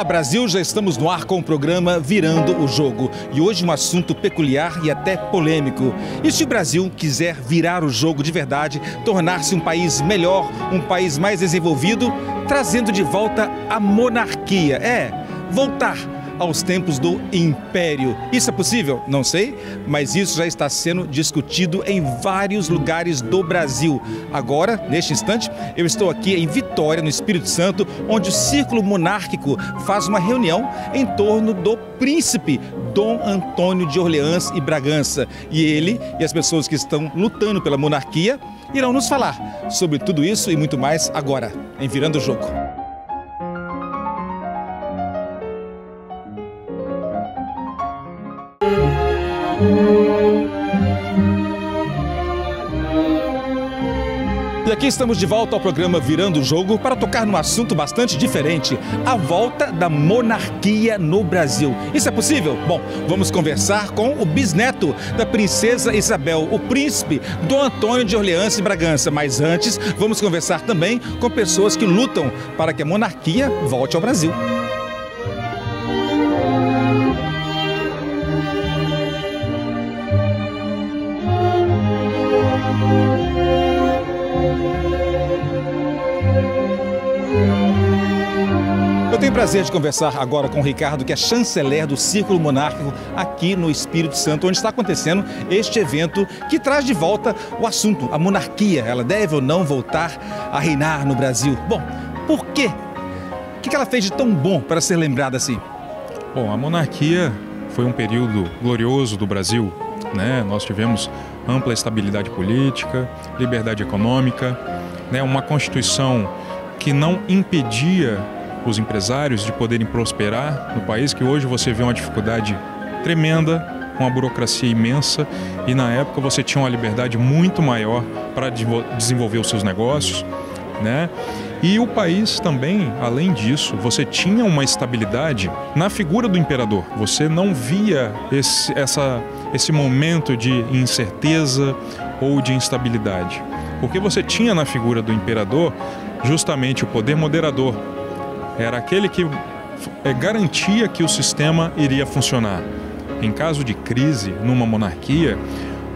Brasil, já estamos no ar com o programa Virando o Jogo. E hoje um assunto peculiar e até polêmico. E se o Brasil quiser virar o jogo de verdade, tornar-se um país melhor, um país mais desenvolvido, trazendo de volta a monarquia? Voltar aos tempos do Império. Isso é possível? Não sei, mas isso já está sendo discutido em vários lugares do Brasil. Agora, neste instante, eu estou aqui em Vitória, no Espírito Santo, onde o Círculo Monárquico faz uma reunião em torno do príncipe Dom Antônio de Orleans e Bragança. E ele e as pessoas que estão lutando pela monarquia irão nos falar sobre tudo isso e muito mais agora, em Virando o Jogo. E aqui estamos de volta ao programa Virando o Jogo para tocar num assunto bastante diferente, a volta da monarquia no Brasil. Isso é possível? Bom, vamos conversar com o bisneto da princesa Isabel, o príncipe Dom Antônio de Orleans e Bragança. Mas antes, vamos conversar também com pessoas que lutam para que a monarquia volte ao Brasil. Eu tenho o prazer de conversar agora com o Ricardo, que é chanceler do Círculo Monárquico aqui no Espírito Santo, onde está acontecendo este evento que traz de volta o assunto, a monarquia. Ela deve ou não voltar a reinar no Brasil? Bom, por quê? O que ela fez de tão bom para ser lembrada assim? Bom, a monarquia foi um período glorioso do Brasil, né? Nós tivemos ampla estabilidade política, liberdade econômica, né? Uma Constituição que não impedia os empresários de poderem prosperar no país, que hoje você vê uma dificuldade tremenda, uma burocracia imensa, e na época você tinha uma liberdade muito maior para desenvolver os seus negócios, né? E o país também, além disso, você tinha uma estabilidade na figura do imperador. Você não via esse momento de incerteza ou de instabilidade, porque você tinha na figura do imperador justamente o poder moderador. Era aquele que garantia que o sistema iria funcionar. Em caso de crise numa monarquia,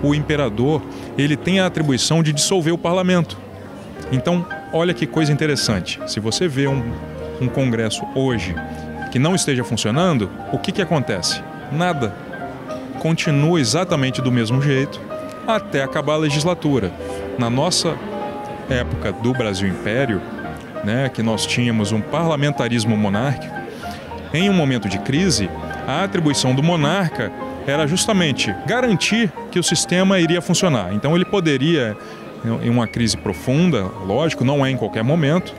o imperador ele tem a atribuição de dissolver o parlamento. Então, olha que coisa interessante. Se você vê um congresso hoje que não esteja funcionando, o que acontece? Nada. Continua exatamente do mesmo jeito até acabar a legislatura. Na nossa época do Brasil Império, né, que nós tínhamos um parlamentarismo monárquico, em um momento de crise, a atribuição do monarca era justamente garantir que o sistema iria funcionar. Então ele poderia, em uma crise profunda, lógico, não é em qualquer momento,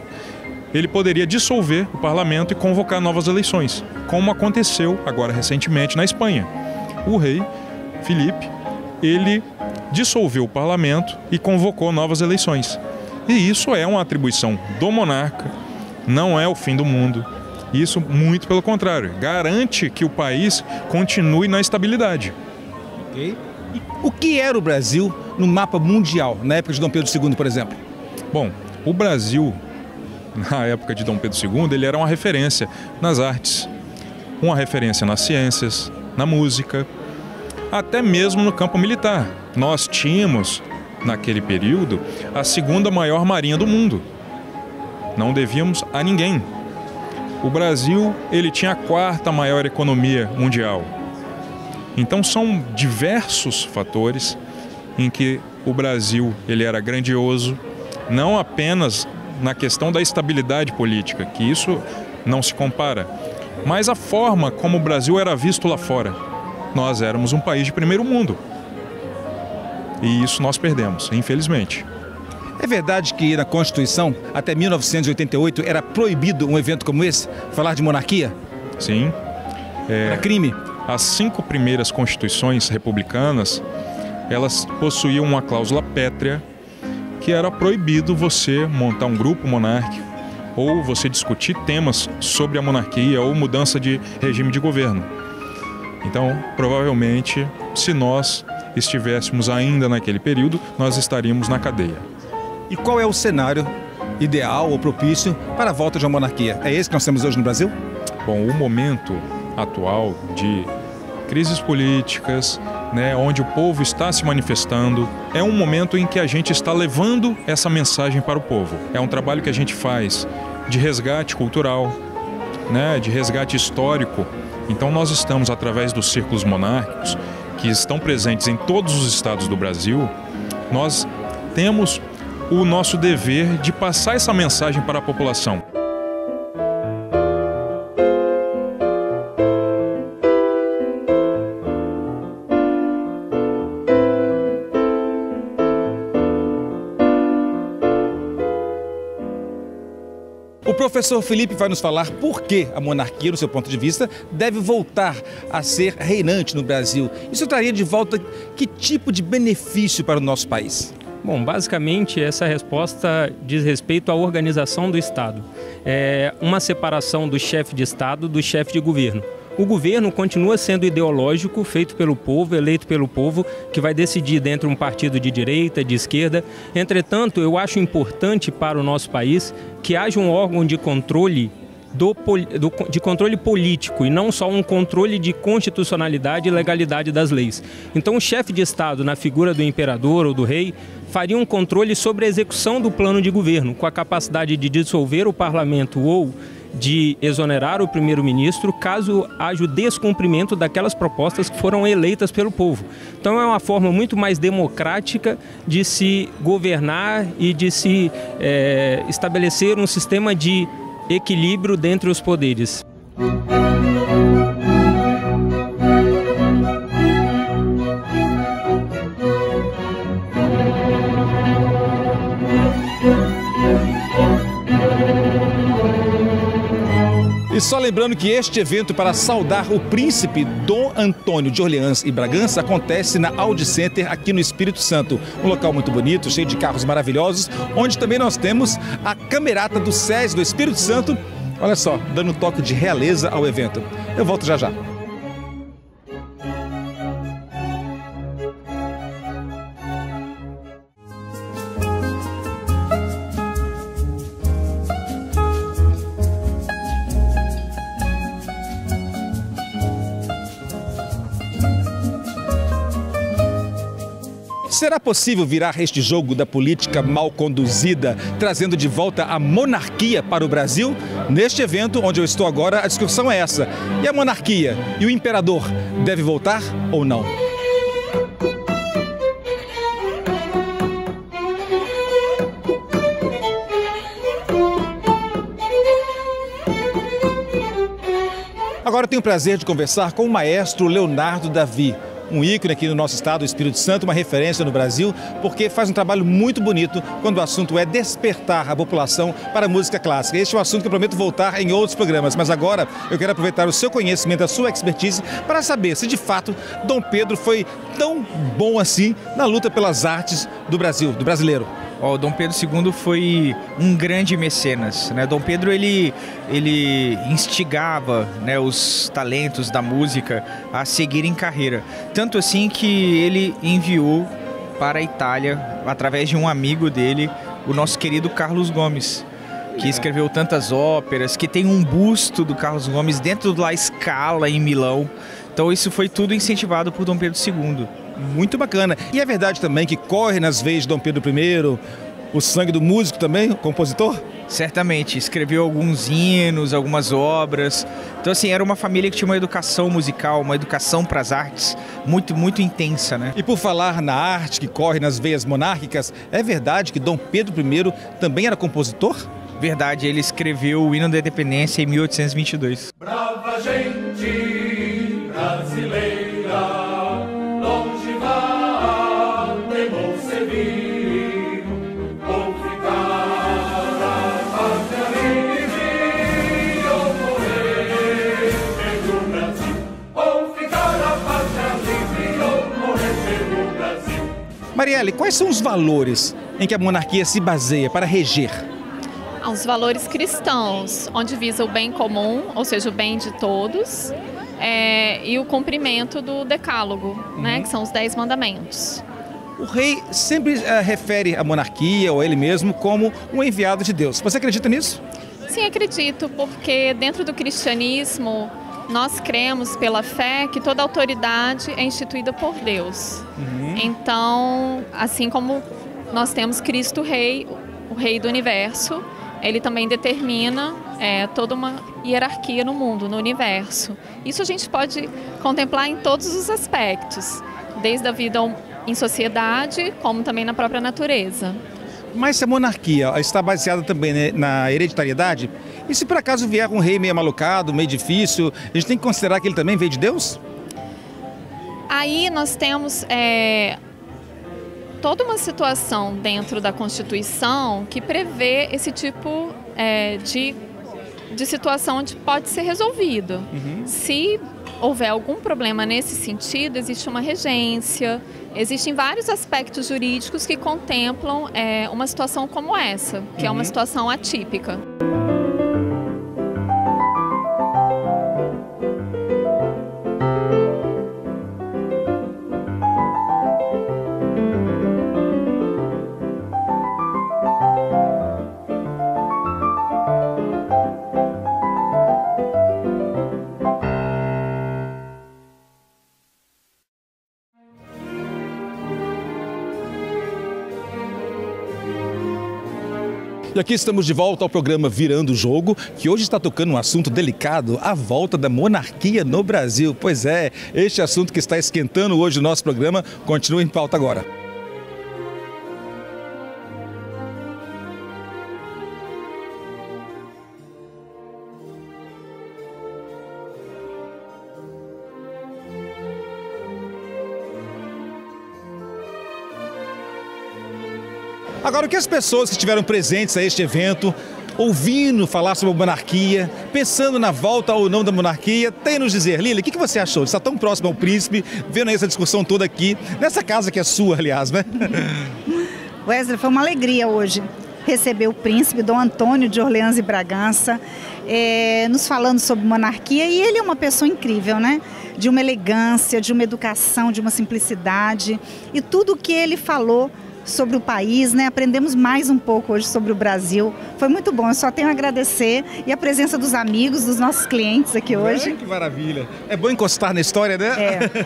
ele poderia dissolver o parlamento e convocar novas eleições, como aconteceu agora recentemente na Espanha. O rei Filipe, ele dissolveu o parlamento e convocou novas eleições. E isso é uma atribuição do monarca, não é o fim do mundo. Isso, muito pelo contrário, garante que o país continue na estabilidade. Okay. E o que era o Brasil no mapa mundial, na época de Dom Pedro II, por exemplo? Bom, o Brasil, na época de Dom Pedro II, ele era uma referência nas artes, uma referência nas ciências, na música, até mesmo no campo militar. Nós tínhamos, naquele período, a segunda maior marinha do mundo. Não devíamos a ninguém. O Brasil, ele tinha a quarta maior economia mundial. Então são diversos fatores em que o Brasil ele era grandioso, não apenas na questão da estabilidade política, que isso não se compara, mas a forma como o Brasil era visto lá fora. Nós éramos um país de primeiro mundo. E isso nós perdemos, infelizmente. É verdade que na Constituição, até 1988, era proibido um evento como esse? Falar de monarquia? Sim. Era crime? As 5 primeiras constituições republicanas, elas possuíam uma cláusula pétrea que era proibido você montar um grupo monárquico ou você discutir temas sobre a monarquia ou mudança de regime de governo. Então, provavelmente, se nós estivéssemos ainda naquele período, nós estaríamos na cadeia. E qual é o cenário ideal ou propício para a volta de uma monarquia? É esse que nós temos hoje no Brasil? Bom, o momento atual de crises políticas, né, onde o povo está se manifestando, é um momento em que a gente está levando essa mensagem para o povo. É um trabalho que a gente faz de resgate cultural, né, de resgate histórico. Então nós estamos, através dos círculos monárquicos, que estão presentes em todos os estados do Brasil, nós temos o nosso dever de passar essa mensagem para a população. O professor Felipe vai nos falar por que a monarquia, do seu ponto de vista, deve voltar a ser reinante no Brasil. Isso traria de volta que tipo de benefício para o nosso país? Bom, basicamente essa resposta diz respeito à organização do Estado. É uma separação do chefe de Estado do chefe de governo. O governo continua sendo ideológico, feito pelo povo, eleito pelo povo, que vai decidir dentro de um partido de direita, de esquerda. Entretanto, eu acho importante para o nosso país que haja um órgão de controle político e não só um controle de constitucionalidade e legalidade das leis. Então o chefe de Estado, na figura do imperador ou do rei, faria um controle sobre a execução do plano de governo, com a capacidade de dissolver o parlamento ou de exonerar o primeiro-ministro caso haja o descumprimento daquelas propostas que foram eleitas pelo povo. Então é uma forma muito mais democrática de se governar e de se estabelecer um sistema de equilíbrio dentre os poderes. E só lembrando que este evento para saudar o príncipe Dom Antônio de Orleans e Bragança acontece na Audi Center aqui no Espírito Santo. Um local muito bonito, cheio de carros maravilhosos, onde também nós temos a Camerata do SESI do Espírito Santo, olha só, dando um toque de realeza ao evento. Eu volto já já. Será possível virar este jogo da política mal conduzida, trazendo de volta a monarquia para o Brasil? Neste evento, onde eu estou agora, a discussão é essa. E a monarquia? E o imperador? Deve voltar ou não? Agora eu tenho o prazer de conversar com o maestro Leonardo Davi, um ícone aqui no nosso estado, o Espírito Santo, uma referência no Brasil, porque faz um trabalho muito bonito quando o assunto é despertar a população para a música clássica. Este é um assunto que eu prometo voltar em outros programas, mas agora eu quero aproveitar o seu conhecimento, a sua expertise, para saber se de fato Dom Pedro foi tão bom assim na luta pelas artes do Brasil, do brasileiro. O Dom Pedro II foi um grande mecenas, né? Dom Pedro ele instigava, né, os talentos da música a seguirem carreira. Tanto assim que ele enviou para a Itália, através de um amigo dele, o nosso querido Carlos Gomes, que escreveu tantas óperas, que tem um busto do Carlos Gomes dentro da Scala em Milão. Então isso foi tudo incentivado por Dom Pedro II. Muito bacana. E é verdade também que corre nas veias de Dom Pedro I o sangue do músico também, o compositor? Certamente. Escreveu alguns hinos, algumas obras. Então, assim, era uma família que tinha uma educação musical, uma educação para as artes muito, muito intensa, né? E por falar na arte que corre nas veias monárquicas, é verdade que Dom Pedro I também era compositor? Verdade, ele escreveu o hino da independência em 1822. Brava gente brasileira, longe vá, temor servir, ou ficar a pátria livre, ou morrer pelo Brasil. Ou ficar a pátria livre, ou morrer pelo Brasil. Marielle, quais são os valores em que a monarquia se baseia para reger? Os valores cristãos, onde visa o bem comum, ou seja, o bem de todos, e o cumprimento do decálogo, né, que são os 10 mandamentos. O rei sempre refere a monarquia ou ele mesmo como um enviado de Deus. Você acredita nisso? Sim, acredito, porque dentro do cristianismo nós cremos pela fé que toda autoridade é instituída por Deus. Então, assim como nós temos Cristo Rei, o Rei do Universo, ele também determina toda uma hierarquia no mundo, no universo. Isso a gente pode contemplar em todos os aspectos, desde a vida em sociedade, como também na própria natureza. Mas se a monarquia está baseada também, né, na hereditariedade, e se por acaso vier um rei meio malucado, meio difícil, a gente tem que considerar que ele também veio de Deus? Aí nós temos toda uma situação dentro da Constituição que prevê esse tipo de situação onde pode ser resolvido. Se houver algum problema nesse sentido, existe uma regência, existem vários aspectos jurídicos que contemplam uma situação como essa, que é uma situação atípica. E aqui estamos de volta ao programa Virando o Jogo, que hoje está tocando um assunto delicado, a volta da monarquia no Brasil. Pois é, este assunto que está esquentando hoje o nosso programa continua em pauta agora. Agora, o que as pessoas que estiveram presentes a este evento, ouvindo falar sobre a monarquia, pensando na volta ou não da monarquia, tem a nos dizer? Lília, o que você achou de estar tão próximo ao príncipe, vendo essa discussão toda aqui, nessa casa que é sua, aliás, né? Wesley, foi uma alegria hoje receber o príncipe Dom Antônio de Orleans e Bragança, nos falando sobre monarquia, e ele é uma pessoa incrível, né? De uma elegância, de uma educação, de uma simplicidade, e tudo o que ele falou sobre o país, né? Aprendemos mais um pouco hoje sobre o Brasil. Foi muito bom, eu só tenho a agradecer, e a presença dos amigos, dos nossos clientes aqui hoje. Que maravilha! É bom encostar na história, né?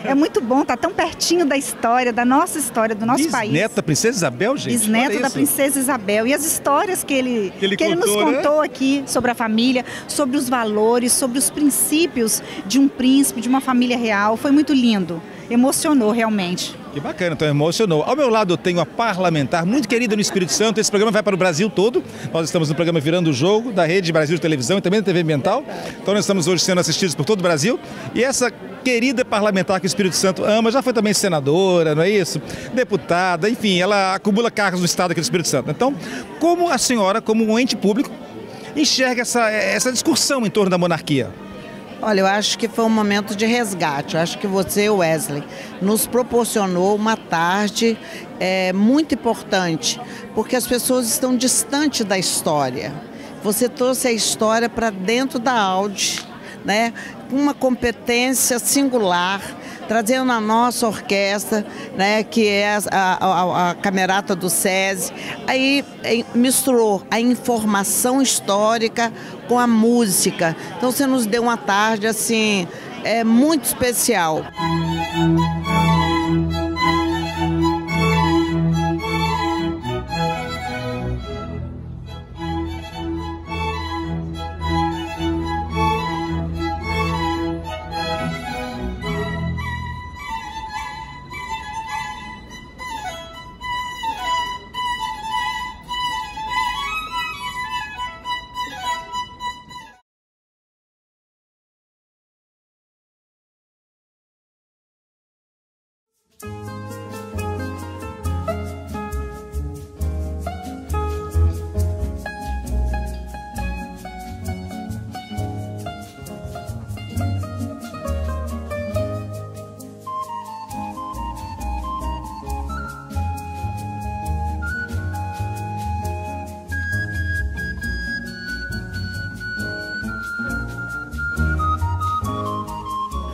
É muito bom, estar tão pertinho da história, da nossa história, do nosso país. Bisneta da Princesa Isabel, gente? Bisneto da Princesa Isabel. E as histórias que ele nos contou, né? Aqui sobre a família, sobre os valores, sobre os princípios de um príncipe, de uma família real. Foi muito lindo. Emocionou realmente. Que bacana, então emocionou. Ao meu lado eu tenho a parlamentar muito querida no Espírito Santo. Esse programa vai para o Brasil todo. Nós estamos no programa Virando o Jogo, da Rede Brasil de Televisão e também da TV Ambiental. Então nós estamos hoje sendo assistidos por todo o Brasil. E essa querida parlamentar que o Espírito Santo ama, já foi também senadora, não é isso? Deputada, enfim, ela acumula cargos no Estado aqui do Espírito Santo. Então, como a senhora, como um ente público, enxerga essa discussão em torno da monarquia? Olha, eu acho que foi um momento de resgate. Eu acho que você, Wesley, nos proporcionou uma tarde muito importante, porque as pessoas estão distantes da história. Você trouxe a história para dentro da Audi, né, com uma competência singular, trazendo a nossa orquestra, né, que é a Camerata do SESI. Aí misturou a informação histórica com a música. Então você nos deu uma tarde assim, muito especial.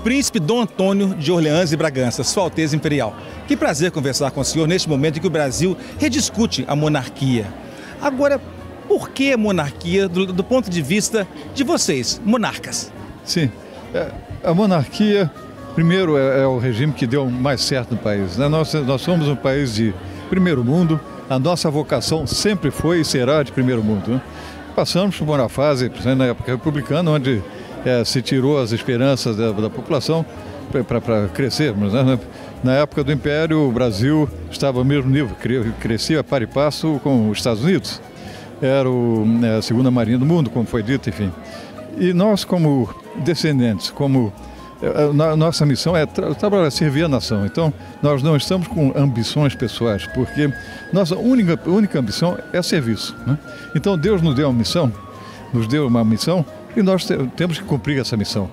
Príncipe Dom Antônio de Orleans e Bragança, Sua Alteza Imperial. Que prazer conversar com o senhor neste momento em que o Brasil rediscute a monarquia. Agora, Por que a monarquia, do ponto de vista de vocês, monarcas? Sim, a monarquia, primeiro, é o regime que deu mais certo no país, né? Nós somos um país de primeiro mundo, a nossa vocação sempre foi e será de primeiro mundo, né? Passamos por uma fase, na época republicana, onde se tirou as esperanças da população para crescermos, né? Na época do Império, o Brasil estava ao mesmo nível, crescia par e passo com os Estados Unidos. Era a segunda marinha do mundo, como foi dito, enfim. E nós, como descendentes, nossa missão é trabalhar, servir a nação. Então, nós não estamos com ambições pessoais, porque nossa única ambição é serviço, né? Então, Deus nos deu uma missão e nós temos que cumprir essa missão.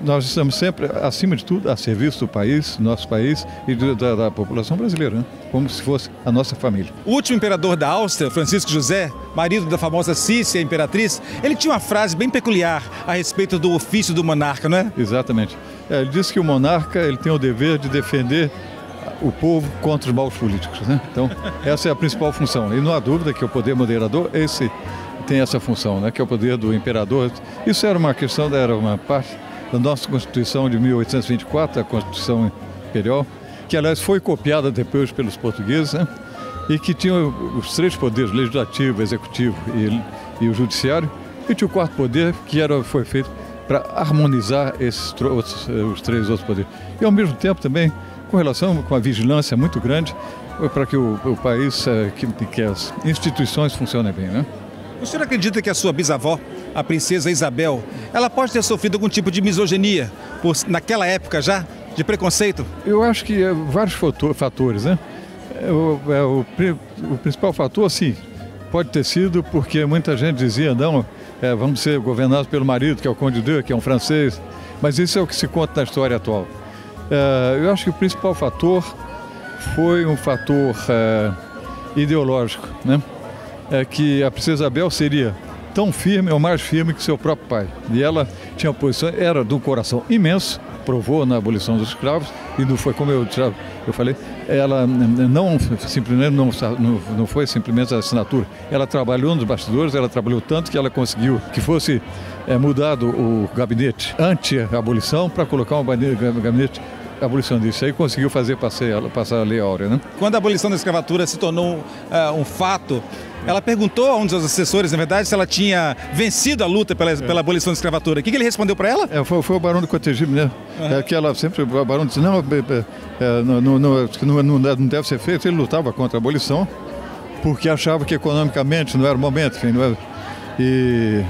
Nós estamos sempre, acima de tudo, a serviço do país, nosso país e da população brasileira, né? Como se fosse a nossa família. O último imperador da Áustria, Francisco José, marido da famosa Cícia, a imperatriz, ele tinha uma frase bem peculiar a respeito do ofício do monarca, não é? Exatamente. Ele disse que o monarca ele tem o dever de defender o povo contra os maus políticos, né? Então, essa é a principal função. E não há dúvida que o poder moderador, tem essa função, né? Que é o poder do imperador. Isso era uma parte da nossa Constituição de 1824, a Constituição Imperial, que aliás foi copiada depois pelos portugueses, né? E que tinha os 3 poderes, legislativo, executivo e o judiciário, e tinha o 4º poder que foi feito para harmonizar os 3 outros poderes. E ao mesmo tempo também com relação com a vigilância muito grande para que o país, que as instituições funcionem bem, né? O senhor acredita que a sua bisavó, a princesa Isabel, ela pode ter sofrido algum tipo de misoginia, naquela época já, de preconceito? Eu acho que vários fatores, né? O principal fator, sim, pode ter sido porque muita gente dizia, não, vamos ser governados pelo marido, que é o Conde de Deux, que é um francês, mas isso é o que se conta na história atual. Eu acho que o principal fator foi um fator ideológico, né? Que a princesa Isabel seria tão firme ou mais firme que seu próprio pai. E ela tinha uma posição, era de um coração imenso, provou na abolição dos escravos, e não foi como eu falei, ela não foi simplesmente a assinatura, ela trabalhou nos bastidores, ela trabalhou tanto que ela conseguiu que fosse mudado o gabinete anti-abolição para colocar um gabinete abolicionista. Aí conseguiu fazer passar a Lei Áurea, né? Quando a abolição da escravatura se tornou um fato, ela perguntou a um dos assessores, na verdade, se ela tinha vencido a luta pela abolição da escravatura. O que ele respondeu para ela? Foi o Barão de Cotegipe, né? Que ela sempre, o Barão disse, não deve ser feito. Ele lutava contra a abolição porque achava que economicamente não era o momento, enfim, não era. E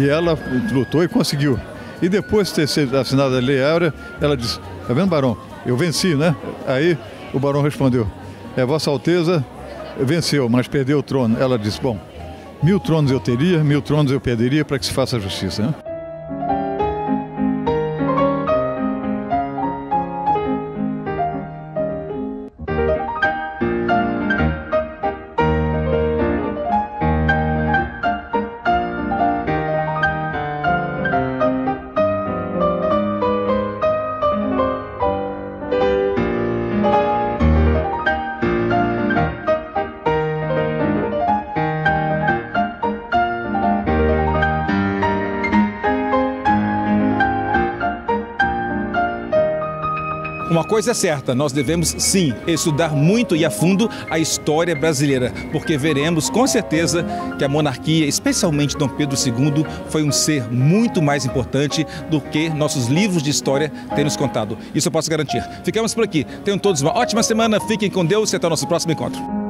ela lutou e conseguiu. E depois de ter sido assinada a Lei Áurea, ela disse, tá vendo, Barão? Eu venci, né? Aí o Barão respondeu, Vossa Alteza venceu, mas perdeu o trono. Ela disse, bom, 1000 tronos eu teria, 1000 tronos eu perderia para que se faça a justiça, né? Uma coisa é certa, nós devemos sim estudar muito e a fundo a história brasileira, porque veremos com certeza que a monarquia, especialmente Dom Pedro II, foi um ser muito mais importante do que nossos livros de história têm nos contado. Isso eu posso garantir. Ficamos por aqui. Tenham todos uma ótima semana, fiquem com Deus e até o nosso próximo encontro.